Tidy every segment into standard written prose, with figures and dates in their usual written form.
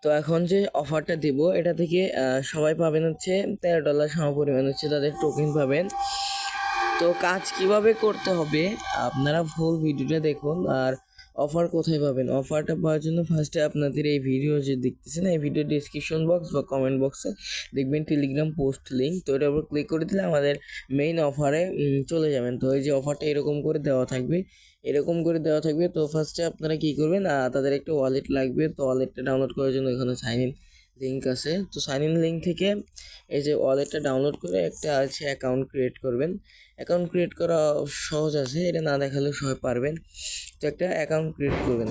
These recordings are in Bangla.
তো এখন যে অফারটা দিব এটা থেকে সবাই পাবেন হচ্ছে $13 সমপরিমাণ হচ্ছে তাদের টোকেন পাবেন। তো কাজ কিভাবে করতে হবে আপনারা ফুল ভিডিওটা দেখুন। আর অফার কোথায় পাবেন, অফারটা পাওয়ার জন্য ফার্স্টে আপনাদের এই ভিডিও যে দেখতেছেন এই ভিডিও ডিসক্রিপশন বক্স বা কমেন্ট বক্সে দেখবেন টেলিগ্রাম পোস্ট লিঙ্ক, তো এটার উপর ক্লিক করে দিলে আমাদের মেইন অফারে চলে যাবেন। তো এই যে অফারটা এরকম করে দেওয়া থাকবে, এরকম করে দেওয়া থাকবে। তো ফার্স্টে আপনারা কী করবেন, তাদের একটা ওয়ালেট লাগবে। তো ওয়ালেটটা ডাউনলোড করার জন্য এখানে সাইন ইন লিঙ্ক আছে। তো সাইন ইন লিঙ্ক থেকে এই যে ওয়ালেটটা ডাউনলোড করে একটা আছে অ্যাকাউন্ট ক্রিয়েট করবেন। অ্যাকাউন্ট ক্রিয়েট করা সহজ আছে, এটা না দেখালেও সবাই পারবেন। তো একটা অ্যাকাউন্ট ক্রিয়েট করবেন,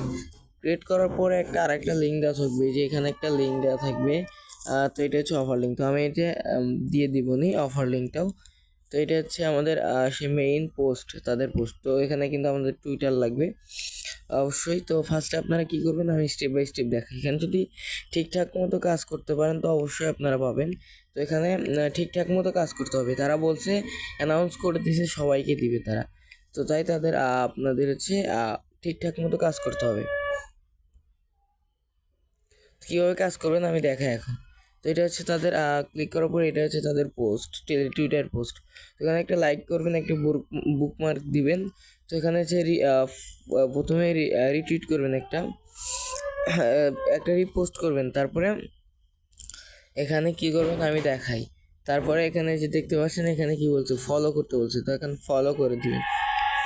ক্রিয়েট করার পরে আরেকটা লিঙ্ক দেওয়া থাকবে, যে এখানে একটা লিঙ্ক দেওয়া থাকবে। তো এটা হচ্ছে অফার লিঙ্ক, তো আমি এটা দিয়ে দিবনি অফার লিঙ্কটাও। তো এটা হচ্ছে আমাদের সে মেইন পোস্ট, তাদের পোস্ট। তো এখানে কিন্তু আমাদের টুইটার লাগবে অবশ্যই। তো ফার্স্টে আপনারা কী করবেন আমি স্টেপ বাই স্টেপ দেখাই। এখানে যদি ঠিকঠাক মতো কাজ করতে পারেন তো অবশ্যই আপনারা পাবেন। তো এখানে ঠিকঠাক মতো কাজ করতে হবে, তারা বলছে অ্যানাউন্স করে দিয়েছে সবাইকে দিবে তারা। তো তাই তাদের আপনাদের হচ্ছে ঠিকঠাক মতো কাজ করতে হবে। কীভাবে কাজ করবেন আমি দেখাই এখন। তো এটা হচ্ছে তাদের ক্লিক করার পর এটা হচ্ছে তাদের পোস্ট, টুইটার পোস্ট। তো এখানে একটা লাইক করবেন, একটা বুকমার্ক দিবেন। তো এখানে হচ্ছে প্রথমে রিটুইট করবেন, একটা রিপোস্ট করবেন। তারপরে এখানে কি করবেন আমি দেখাই। তারপরে এখানে যে দেখতে পাচ্ছেন এখানে কি বলছে, ফলো করতে বলছে। তো এখন ফলো করে দিবেন।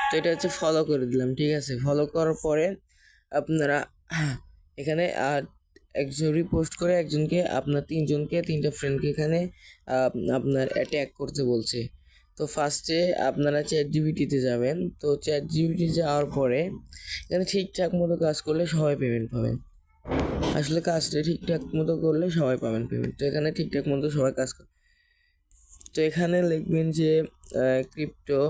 তো এটা হচ্ছে ফলো করে দিলাম, ঠিক আছে। ফলো করার পরে আপনারা এখানে একজন রিপোস্ট করে একজনকে, আপনার তিনটা ফ্রেন্ডকে এখানে আপনার ট্যাগ করতে বলছে। তো ফার্স্টে আপনারা চ্যাটজিপিটিতে যাবেন। তো চ্যাটজিপিটি যাওয়ার পরে এখানে ঠিকঠাক মতো কাজ করলে সবাই পেমেন্ট পাবেন। আসলে কাজটা ঠিকঠাক মতো করলে সবাই পাবেন পেমেন্ট। তো এখানে ঠিকঠাক মতো সবাই কাজ করে। তো এখানে লিখবেন যে ক্রিপ্টো,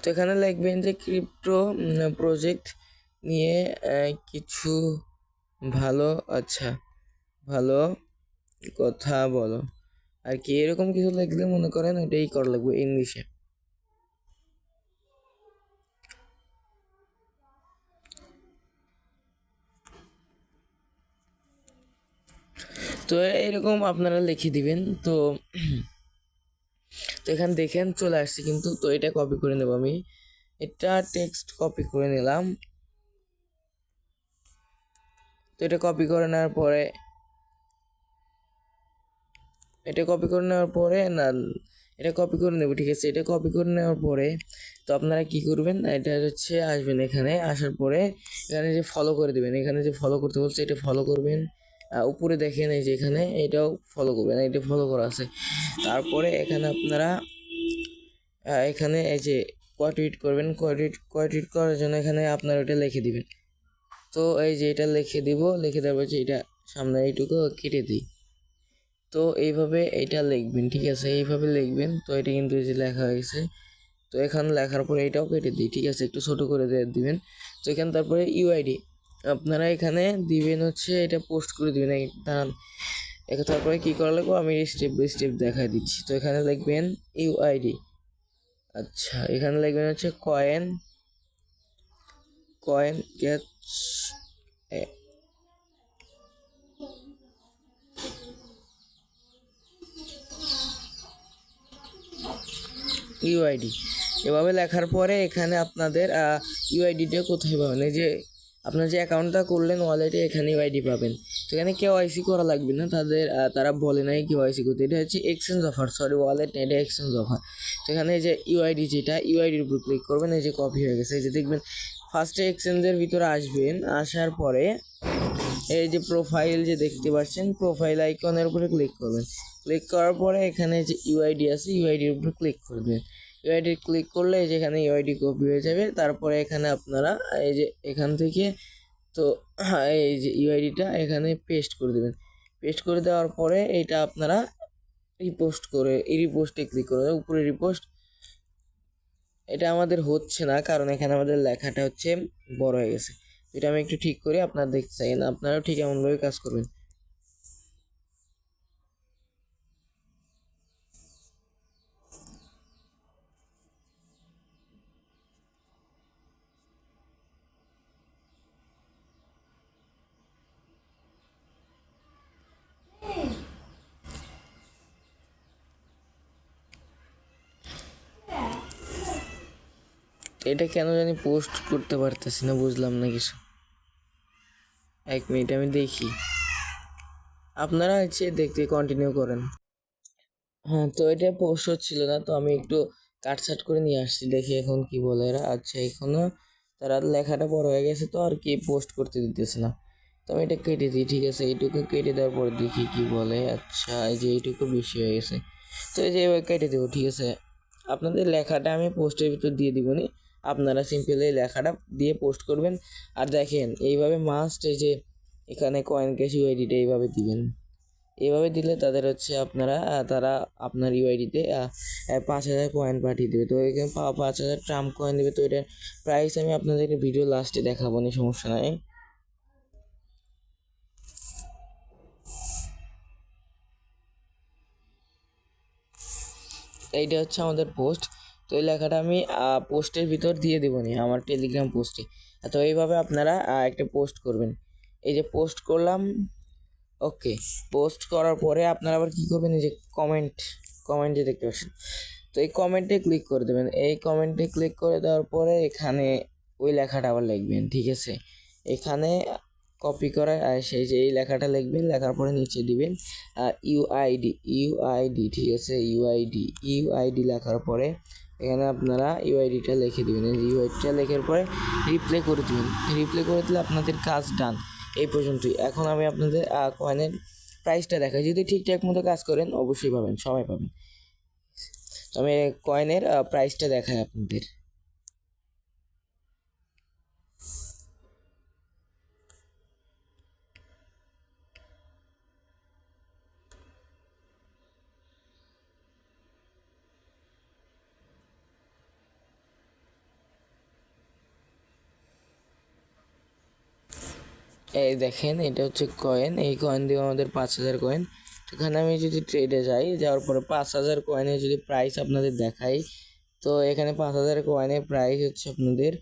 তো এখানে লিখবেন যে ক্রিপ্টো প্রজেক্ট নিয়ে কিছু ভালো ভালো কথা বলো আর কি, এরকম কিছু লিখলে মনে করেন ওইটাই করা লাগবে ইংলিশে। তো এরকম আপনারা লিখে দিবেন। তো এখানে দেখেন চলে আসছে কিন্তু। তো এটা কপি করে নেব আমি, এটা টেক্সট কপি করে নিলাম। তো এটা কপি করে নেওয়ার পরে এটা কপি করে নেব, ঠিক আছে। এটা কপি করে নেওয়ার পরে তো আপনারা কি করবেন, এটা হচ্ছে আসবেন, এখানে আসার পরে এখানে যে ফলো করে দেবেন, এখানে যে ফলো করতে বলছে এটা ফলো করবেন। উপরে দেখেন এই যে এখানে এটাও ফলো করবেন, এটা ফলো করা আছে। তারপরে এখানে আপনারা এখানে এই যে টুইট করবেন, টুইট করার জন্য এখানে আপনারা ওটা লিখে দিবেন। তো এই যে এটা লিখে দেওয়ার পর এটা সামনে এইটুকু কেটে দিই। তো এইভাবে এটা লিখবেন, ঠিক আছে, এইভাবে লিখবেন। তো এটা কিন্তু এই যে লেখা হয়েছে। তো এখানে লেখার পরে এটাও কেটে দিই, ঠিক আছে, একটু ছোটো করে দিবেন। তো এখানে তারপরে ইউআইডি আপনারা এখানে দিবেন হচ্ছে, এটা পোস্ট করে দিবেন দাঁড়ান। তারপরে কী করা লাগবে আমি স্টেপ বাই স্টেপ দেখাই দিচ্ছি। তো এখানে লিখবেন ইউআইডি, আচ্ছা এখানে লিখবেন হচ্ছে কয়েন ক্যাচ ইউআইডি। এভাবে লেখার পরে এখানে আপনাদের ইউআইডিটা কোথায় পাবেন, এই যে আপনার যে অ্যাকাউন্টটা করলেন ওয়ালেটে এখানে ইউআইডি পাবেন। তো এখানে কেওয়াইসি করা লাগবে না, তারা বলে নাই কেওয়াইসি করতে। এটা হচ্ছে এক্সচেঞ্জ অফার, ওয়ালেট না, এটা এক্সচেঞ্জ অফার। তো এখানে যে ইউআইডি, যেটা ইউআইডির উপর ক্লিক করবেন, এই যে কপি হয়ে গেছে। এই যে দেখবেন ফার্স্টে এক্সচেঞ্জের ভিতরে আসবেন, আসার পরে এই যে প্রোফাইল যে দেখতে পাচ্ছেন, প্রোফাইল আইকনের উপরে ক্লিক করবেন। ক্লিক করার পরে এখানে যে ইউআইডি আছে ইউআইডির উপরে ক্লিক করবেন। ইউআইডি ক্লিক করলে যেখানে ইউআইডি কপি হয়ে যাবে। তারপরে এখানে আপনারা এই যে এখান থেকে তো এই যে ইউআইডিটা এখানে পেস্ট করে দেবেন। পেস্ট করে দেওয়ার পরে এইটা আপনারা রিপোস্টে ক্লিক করবেন, উপরে রিপোস্ট। এটা আমাদের হচ্ছে না কারণ এখানে আমাদের লেখাটা হচ্ছে বড় হয়ে গেছে। এটা আমি একটু ঠিক করি, আপনারা দেখতে চাইেন, আপনারাও ঠিক এমনভাবে কাজ করবেন। এটা কেন জানি পোস্ট করতে পারতেছি না, বুঝলাম না কিছু। 1 মিনিট আমি দেখি, আপনারা হচ্ছে দেখতে কন্টিনিউ করেন। হ্যাঁ, তো এটা পোস্ট হচ্ছিল না, তো আমি একটু কাটছাট করে নিয়ে আসছি, দেখি এখন কি বলে এরা। আচ্ছা, এখনো তারা লেখাটা বড় হয়ে গেছে তো আর কি পোস্ট করতে দিতেছে না। তো আমি এটা কেটে দিই, ঠিক আছে, এইটুকু কেটে দেওয়ার পর দেখি কি বলে। আচ্ছা, এই যে এইটুকু বেশি হয়ে গেছে, তো এই যে এবার কেটে দেবো, ঠিক আছে। আপনাদের লেখাটা আমি পোস্টের ভিতর দিয়ে দিব নি, আপনারা সিম্পল এই লেখাটা দিয়ে পোস্ট করবেন। আর দেখেন এইভাবে মাস্ট এই যে এখানে কয়েন ক্যাশ ইউআইডিটা এইভাবে দিবেন। এইভাবে দিলে তাদের হচ্ছে তারা আপনার ইউআইডিতে 5,000 কয়েন পাঠিয়ে দেবে। তো এখানে 5,000 ট্রাম্প কয়েন দেবে। তো এটার প্রাইস আমি আপনাদের ভিডিও লাস্টে দেখাবো, না সমস্যা নাই। এইটা হচ্ছে আমাদের পোস্ট। তো এই লেখাটা আমি পোস্টের ভিতর দিয়ে দেবো নি আমার টেলিগ্রাম পোস্টে। তো এইভাবে আপনারা একটা পোস্ট করবেন। এই যে পোস্ট করলাম, ওকে। পোস্ট করার পরে আপনারা আবার কী করবেন, এই যে কমেন্টে দেখতে পাচ্ছেন, তো এই কমেন্টে ক্লিক করে দেবেন। এই কমেন্টে ক্লিক করে দেওয়ার পরে এখানে ওই লেখাটা আবার লিখবেন, ঠিক আছে। এখানে কপি করা সেই যে এই লেখাটা লিখবেন, লেখার পরে নিচে দিবেন ইউআইডি, ঠিক আছে, ইউআইডি লেখার পরে এখানে আপনারা ইউআইডিটা লিখে দেবেন। এই ইউআইডিটা লেখার পরে রিপ্লে করে দেবেন। রিপ্লে করে দিলে আপনাদের কাজ ডান। এই পর্যন্তই। এখন আমি আপনাদের কয়েনের প্রাইসটা দেখাই, যদি ঠিকঠাক মতো কাজ করেন অবশ্যই পাবেন, সবাই পাবেন। আমি কয়েনের প্রাইসটা দেখাই আপনাদের। এই দেখেন, এটা হচ্ছে কয়েন। এই কয়েন দিয়ে আমাদের 5,000 কয়েন। এখানে আমি যদি ট্রেডে যাওয়ার পরে 5,000 কয়েনের যদি প্রাইস আপনাদের দেখাই, তো এখানে 5,000 কয়েনের প্রাইস হচ্ছে আপনাদের,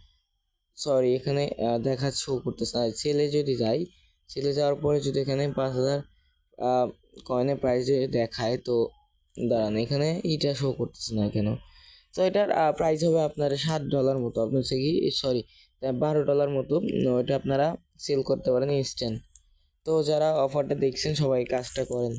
সরি এখানে দেখা শো করতেছে না। সেলে যদি যাই, সেলে যাওয়ার পরে যদি এখানে 5,000 কয়েনের প্রাইস যদি দেখায়, তো দাঁড়ান, এখানে এইটা শো করতেছে না কেন। তো এটার প্রাইস হবে আপনার $7 মতো, আপনার হচ্ছে কি, সরি, $12 মতো। ওইটা আপনারা সেল করতে পারেন ইনস্ট্যান্ট। তো যারা অফারটা দেখছেন সবাই কাজটা করেন।